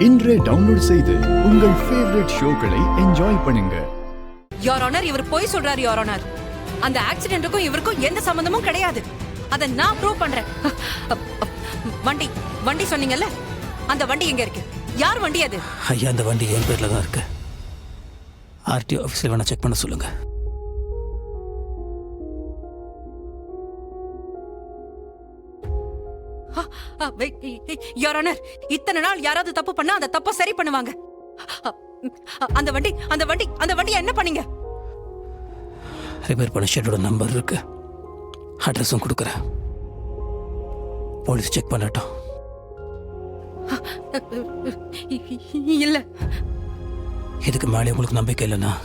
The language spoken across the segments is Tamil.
இன்றே டவுன்லோட் செய்து உங்கள் ஃபேவரட் ஷோக்களை என்ஜாய் பண்ணுங்க. யோர் ஆனர், இவர் போய் சொல்றாரு யோர் ஆனர். அந்த ஆக்சிடென்ட்டுக்கும் இவருக்கும் எந்த சம்பந்தமும் கிடையாது. அதை நான் ப்ரூவ் பண்றேன். வண்டி வண்டி சொன்னீங்கல்ல, அந்த வண்டி எங்க இருக்கு? யார் வண்டி அது? ஐயா, அந்த வண்டி என் பேர்ல தான் இருக்கு. ஆர்டிஓ ஆஃபீஸில் வேணா செக் பண்ண சொல்லுங்க. யோர் ஆனர், இத்தனை நாள் யாராவது தப்பு பண்ணா அந்த தப்ப சரி பண்ணுவாங்க. அந்த வண்டி அந்த வண்டி அந்த வண்டி என்ன பண்ணீங்க? ரிப்பேர் பண்ண ஷெட்டோட நம்பர் இருக்கு, அட்ரஸும் கொடுக்குறேன். போலீஸ் செக் பண்ணட்டும். இல்ல, இதுக்கு மேலே உங்களுக்கு நம்பிக்கை இல்லைன்னா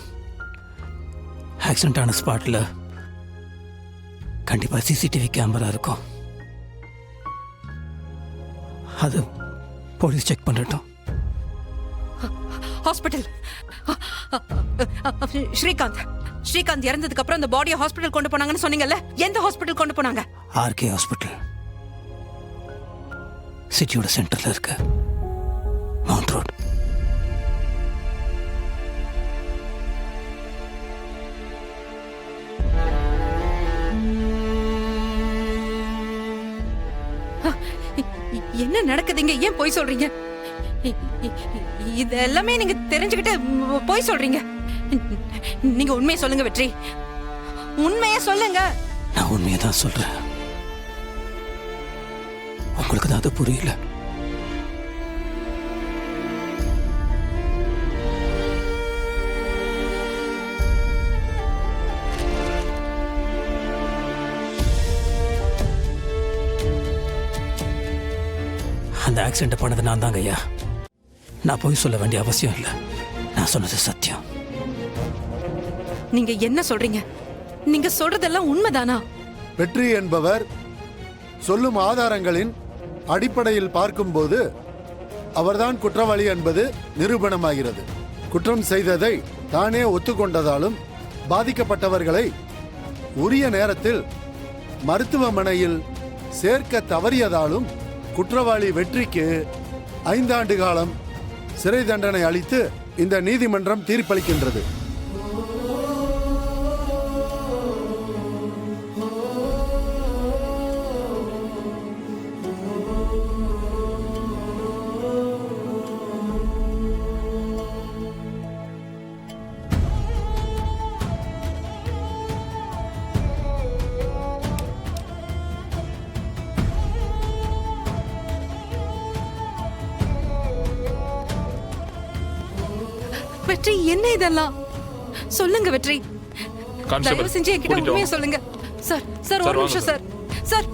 ஆக்சிடென்ட் ஆன ஸ்பாட்ல கண்டிப்பா சிசிடிவி கேமரா இருக்கும். அது போலீஸ் செக் பண்ணட்டும். ஹாஸ்பிட்டல் ஸ்ரீகாந்த் இறந்ததுக்கு அப்புறம் அந்த பாடியை ஹாஸ்பிட்டல் கொண்டு போனாங்கன்னு சொன்னீங்கல்ல, எந்த ஹாஸ்பிட்டல் கொண்டு போனாங்க? ஆர்கே ஹாஸ்பிட்டல், சிட்டியோட சென்டர்ல இருக்கு, மவுண்ட் ரோட். என்ன நடக்குதுங்க? ஏன் போய் சொல்றீங்க? இது எல்லாமே நீங்க தெரிஞ்சுக்கிட்டு போய் சொல்றீங்க. நீங்க உண்மையை சொல்லுங்க வெற்றி, உண்மையை சொல்லுங்க. நான் உண்மையை தான் சொல்றேன். உங்களுக்கு தான் அது புரியல. அந்த ஆக்சிடென்ட் பண்ணது நான் தாங்க ஐயா. நான் போய் சொல்ல வேண்டிய அவசியம் இல்லை. நான் சொன்னது சத்தியம். நீங்க என்ன சொல்றீங்க? நீங்க சொல்றதெல்லாம் உண்மைதானா? வெற்றி என்பவர் சொல்லும் ஆதாரங்களின் அடிப்படையில் பார்க்கும்போது அவர்தான் குற்றவாளி என்பது நிரூபணமாகிறது. குற்றம் செய்ததை தானே ஒத்துக்கொண்டதாலும் பாதிக்கப்பட்டவர்களை உரிய நேரத்தில் மருத்துவமனையில் சேர்க்க தவறியதாலும் குற்றவாளி வெற்றிக்கு 5 ஆண்டு காலம் சிறை தண்டனை அளித்து இந்த நீதிமன்றம் தீர்ப்பளிக்கின்றது. வெற்றி, என்ன இதெல்லாம்? சொல்லுங்க வெற்றி, தயவு செஞ்சு என்கிட்ட உண்மையை சொல்லுங்க. சார் சார், ஒரு நிமிஷம் சார். சார்